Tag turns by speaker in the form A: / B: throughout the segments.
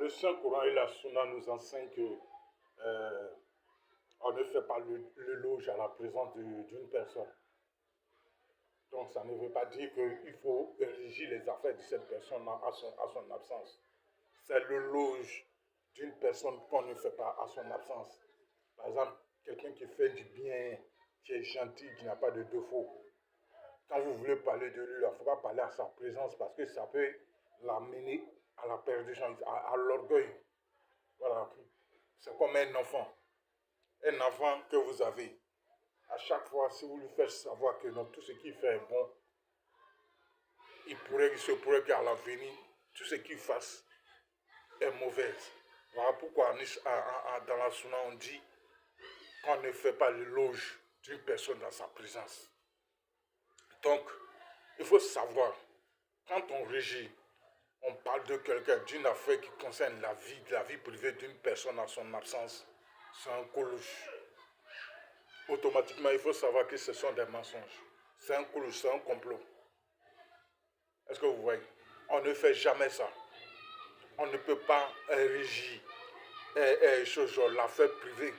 A: Le Saint-Coran et la Sunna nous enseignent que on ne fait pas l'éloge à la présence d'une personne. Donc ça ne veut pas dire qu'il faut régir les affaires de cette personne à son absence. C'est l'éloge d'une personne qu'on ne fait pas à son absence. Par exemple, quelqu'un qui fait du bien, qui est gentil, qui n'a pas de défaut. Quand vous voulez parler de lui, il ne faut pas parler à sa présence parce que ça peut l'amener à la perdition, à l'orgueil. Voilà. C'est comme un enfant. Un enfant que vous avez. À chaque fois, si vous lui faites savoir que dans tout ce qu'il fait est bon, il se pourrait qu'à l'avenir, tout ce qu'il fasse est mauvais. Voilà pourquoi dans la Sunna, on dit qu'on ne fait pas l'éloge d'une personne dans sa présence. Donc, il faut savoir, quand on régit, on parle de quelqu'un, d'une affaire qui concerne la vie privée d'une personne en son absence, c'est un colouche. Automatiquement, il faut savoir que ce sont des mensonges. C'est un colouche, c'est un complot. Est-ce que vous voyez? On ne fait jamais ça. On ne peut pas régir l'affaire privée,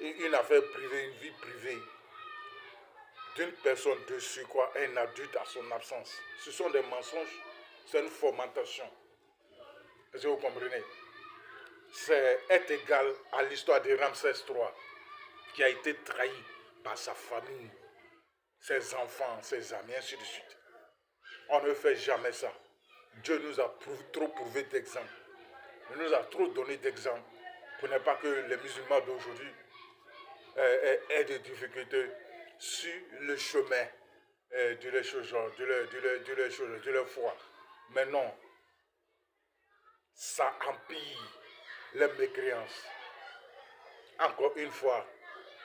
A: une affaire privée, une vie privée d'une personne de surcroît, un adulte à son absence. Ce sont des mensonges, c'est une fomentation. Est-ce que vous comprenez? Est égal à l'histoire de Ramsès III, qui a été trahi par sa famille, ses enfants, ses amis, ainsi de suite. On ne fait jamais ça. Dieu nous a trop prouvé d'exemples. Il nous a trop donné d'exemples pour ne pas que les musulmans d'aujourd'hui aient des difficultés sur le chemin de leur foi. Mais non, ça empire les mécréances. Encore une fois,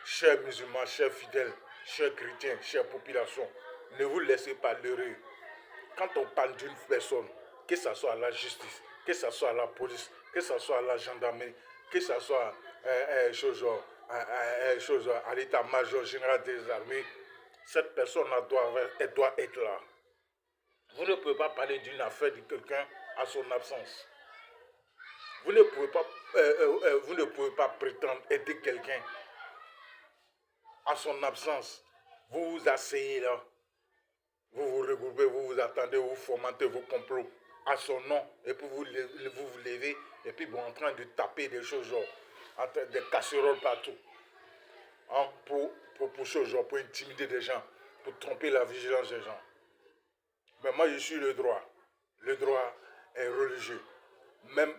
A: chers musulmans, chers fidèles, chers chrétiens, chères populations, ne vous laissez pas leurrer. Quand on parle d'une personne, que ce soit à la justice, que ce soit à la police, que ce soit à la gendarmerie, que ce soit à l'état-major général des armées, cette personne elle doit être là. Vous ne pouvez pas parler d'une affaire de quelqu'un à son absence. Vous ne pouvez pas prétendre aider quelqu'un à son absence. Vous vous asseyez là, vous vous regroupez, vous vous attendez, vous fomentez vos complots à son nom, et puis vous vous levez, et puis vous en train de taper des choses, des casseroles partout, hein, pour intimider des gens, pour tromper la vigilance des gens. Mais moi, je suis le droit. Le droit est religieux. Même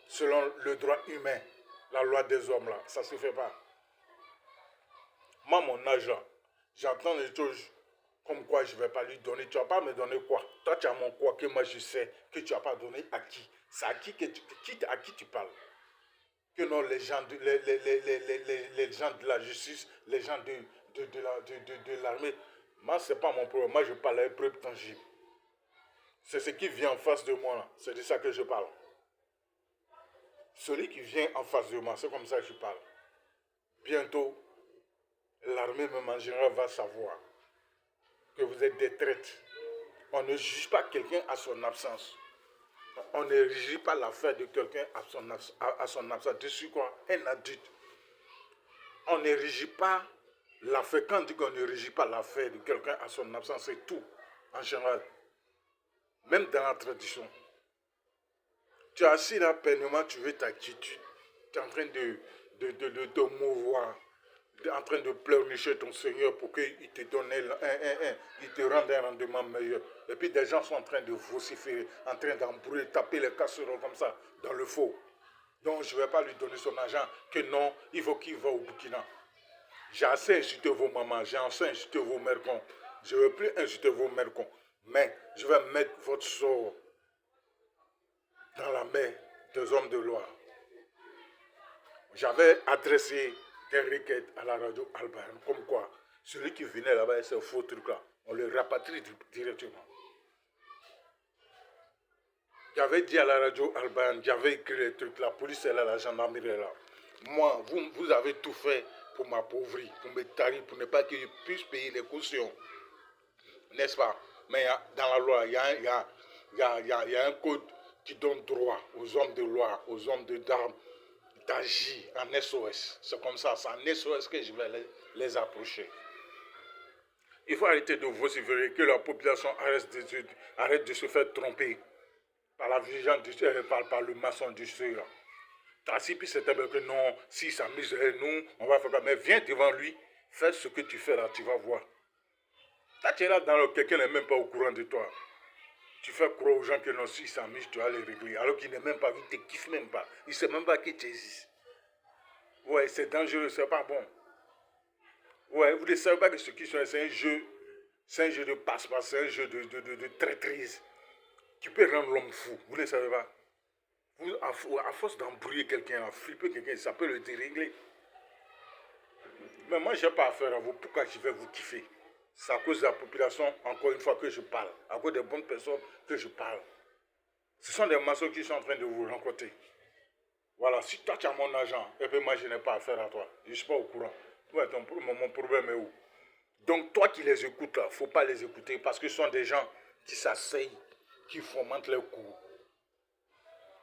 A: selon le droit humain, la loi des hommes, là, ça ne se fait pas. Moi, mon âge, là, j'entends des choses comme quoi je ne vais pas lui donner. Tu ne vas pas me donner quoi? Toi, tu as mon quoi que moi je sais que tu n'as pas donné à qui? C'est à qui tu parles? Que non, les gens les gens de la justice, les gens de l'armée. Moi, ce n'est pas mon problème. Moi, je parle à une preuve tangible. C'est ce qui vient en face de moi. C'est de ça que je parle. Celui qui vient en face de moi, c'est comme ça que je parle. Bientôt, l'armée même en général va savoir que vous êtes des traîtres. On ne juge pas quelqu'un à son absence. On ne régit pas l'affaire de quelqu'un à son absence. De suite quoi? Un adulte. On ne régit pas l'affaire. Quand on dit qu'on ne régit pas l'affaire de quelqu'un à son absence, c'est tout, en général. Même dans la tradition. Tu es assis là, pleinement, tu veux t'attitude. Tu es en train de te mouvoir. Tu es en train de pleurnicher ton Seigneur pour qu'il te donne il te rende un rendement meilleur. Et puis des gens sont en train de vociférer, en train d'embrouiller, taper les casseroles comme ça, dans le faux. Donc je ne vais pas lui donner son argent, que non, il faut qu'il va au Burkina. J'ai assez insulté vos mamans, j'ai assez insulté vos mères-cons. Je ne veux plus insulter vos mères-cons. Mais je vais mettre votre sort dans la main des hommes de loi. J'avais adressé des requêtes à la radio Alban, comme quoi celui qui venait là-bas avec ce faux truc-là, on le rapatrie directement. J'avais dit à la radio Alban, j'avais écrit les trucs, la police est là, la gendarmerie est là. Moi, vous avez tout fait pour m'appauvrir, pour me tarir, pour ne pas que je puisse payer les cautions. N'est-ce pas? Mais dans la loi, il y a un code qui donne droit aux hommes de loi, aux hommes d'armes, d'agir en SOS. C'est comme ça, c'est en SOS que je vais les approcher. Il faut arrêter de vociférer, que la population arrête de se faire tromper par la vision par le maçon du seuil. Si puis c'était que non, si s'amuse, nous, on va faire comme. Mais viens devant lui, fais ce que tu fais là, tu vas voir. Là, tu es là dans quelqu'un n'est même pas au courant de toi. Tu fais croire aux gens que non, s'ils s'amusent, tu vas les régler. Alors qu'il n'est même pas, il ne te kiffe même pas. Il ne sait même pas qui tu existes. Ouais, c'est dangereux, c'est pas bon. Ouais, vous ne savez pas que ce qui sont, c'est un jeu de passe-passe, c'est un jeu de traîtrise qui peut rendre l'homme fou. Vous ne savez pas. Vous, à force d'embrouiller quelqu'un, à flipper quelqu'un, ça peut le dérégler. Mais moi, je n'ai pas affaire à vous. Pourquoi je vais vous kiffer? C'est à cause de la population, encore une fois, que je parle. À cause des bonnes personnes que je parle. Ce sont des maçons qui sont en train de vous rencontrer. Voilà, si toi tu as mon argent, et puis moi je n'ai pas affaire à toi. Je ne suis pas au courant. Ouais, mon problème est où? Donc toi qui les écoutes là, il ne faut pas les écouter parce que ce sont des gens qui s'asseyent, qui fomentent leurs coups.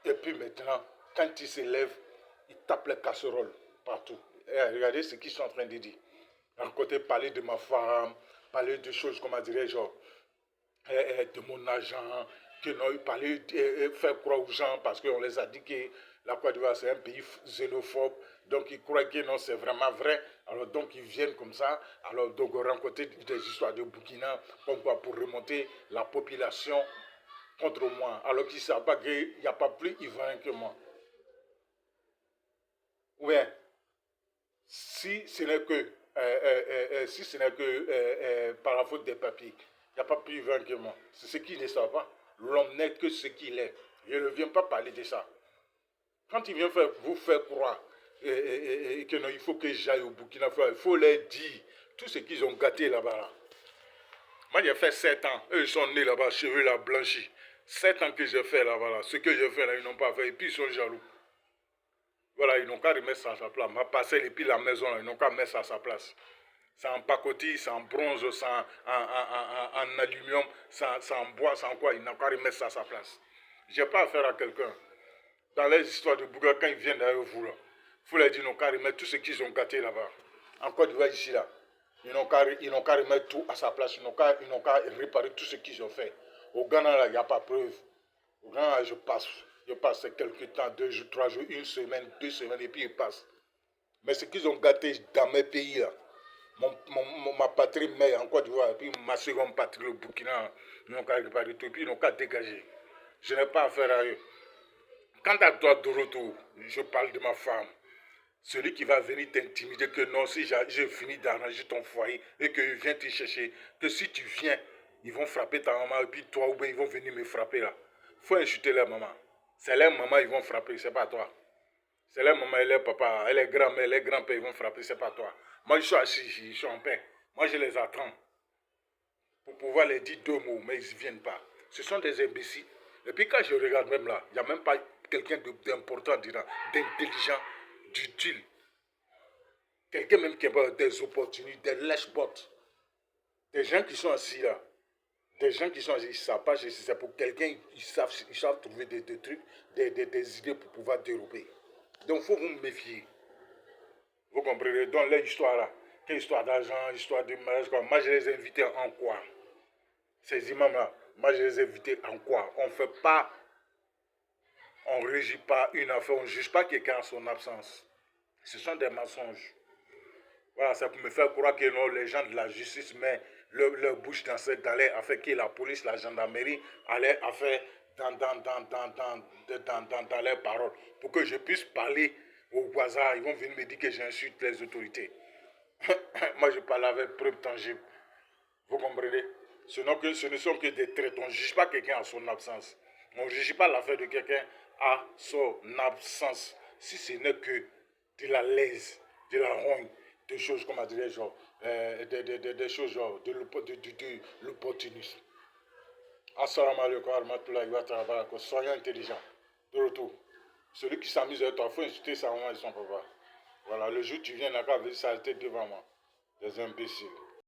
A: Et puis maintenant, quand ils se lèvent, ils tapent les casseroles partout. Et regardez ce qu'ils sont en train de dire. D'un côté, parler de ma femme, parler de choses, comment dirais-je, genre, de mon argent, que non, parler, faire croire aux gens parce qu'on les a dit que la Côte d'Ivoire c'est un pays xénophobe, donc ils croient que non, c'est vraiment vrai, alors donc ils viennent comme ça, alors donc rencontrer des histoires de Burkina, comme quoi pour remonter la population contre moi, alors qu'ils ne savent pas qu'il n'y a pas plus ivoirien que moi. Ouais, si ce n'est que, si ce n'est que par la faute des papiers, il n'y a pas plus ivoirien que moi. C'est ce qu'ils ne savent pas. L'homme n'est que ce qu'il est. Je ne viens pas parler de ça. Quand il vient vous faire croire que non, il faut que j'aille au Burkina Faso, il faut leur dire tout ce qu'ils ont gâté là-bas. Là. Moi, j'ai fait 7 ans. Eux, ils sont nés là-bas, cheveux là, blanchis. 7 ans que j'ai fait là-bas. Là. Ce que j'ai fait là, ils n'ont pas fait. Et puis, ils sont jaloux. Voilà, ils n'ont qu'à remettre ça à sa place. Ma parcelle et puis la maison, là, ils n'ont qu'à mettre ça à sa place. C'est en pacotille, c'est en bronze, c'est en aluminium, c'est en bois, c'est en quoi. Ils n'ont qu'à remettre ça à sa place. Je n'ai pas affaire à quelqu'un. Dans les histoires de Bouga, quand ils viennent derrière vous, il faut leur dire, ils n'ont qu'à remettre tout ce qu'ils ont gâté là-bas. En Côte d'Ivoire, ici, là. Ils n'ont qu'à remettre tout à sa place. Ils n'ont qu'à réparer tout ce qu'ils ont fait. Au Ghana, là, il n'y a pas preuve. Au Ghana, là, je passe quelques temps, 2 jours, 3 jours, 1 semaine, 2 semaines, et puis ils passent. Mais ce qu'ils ont gâté dans mes pays, là, ma patrie mère en Côte d'Ivoire, et puis ma seconde patrie, le Burkina, ils n'ont qu'à réparer tout, et puis ils n'ont qu'à dégager. Je n'ai pas affaire à eux. Quant à toi, Doroto, je parle de ma femme. Celui qui va venir t'intimider que non, si j'ai fini d'arranger ton foyer et qu'il vient te chercher, que si tu viens, ils vont frapper ta maman et puis toi ou bien ils vont venir me frapper là. Faut insulter leur maman. C'est leur maman ils vont frapper, c'est pas toi. C'est leur maman et leur papa, et les grands-mères, les grands-pères ils vont frapper, c'est pas toi. Moi je suis assis, je suis en paix. Moi je les attends pour pouvoir les dire 2 mots, mais ils ne viennent pas. Ce sont des imbéciles. Et puis quand je regarde même là, il n'y a même pas quelqu'un d'important, d'intelligent, d'utile. Quelqu'un même qui a des opportunités, des lèche-bots. Des gens qui sont assis là. Des gens qui sont assis, ils ne savent pas, c'est pour quelqu'un, ils savent trouver des trucs, des idées pour pouvoir dérouper. Donc il faut vous méfier. Vous comprenez? Donc l'histoire là, quelle histoire d'argent, histoire de mariage, quoi. Moi je les ai invités en quoi? Ces imams là, moi je les ai invités en quoi? On ne fait pas, on ne régit pas une affaire, on ne juge pas quelqu'un en son absence. Ce sont des mensonges. Voilà, ça peut me faire croire que non, les gens de la justice mettent leur bouche dans les affaires que la police, la gendarmerie allaient faire dans leurs paroles. Pour que je puisse parler aux voisins, ils vont venir me dire que j'insulte les autorités. Moi, je parle avec preuve tangible. Vous comprenez? Ce ne sont que des traits. On ne juge pas quelqu'un à son absence. On ne juge pas l'affaire de quelqu'un à son absence. Si ce n'est que de la lèse, de la rogne, des choses, comment dirais genre, des choses genre, de l'opportunisme. Assalamu alaikum warahmatullahi wabarakatuh. Soyons intelligents. De retour. Celui qui s'amuse avec toi, il faut insulter sa maman et son papa. Voilà, le jour où tu viens là-bas, ça a été devant moi. Des imbéciles.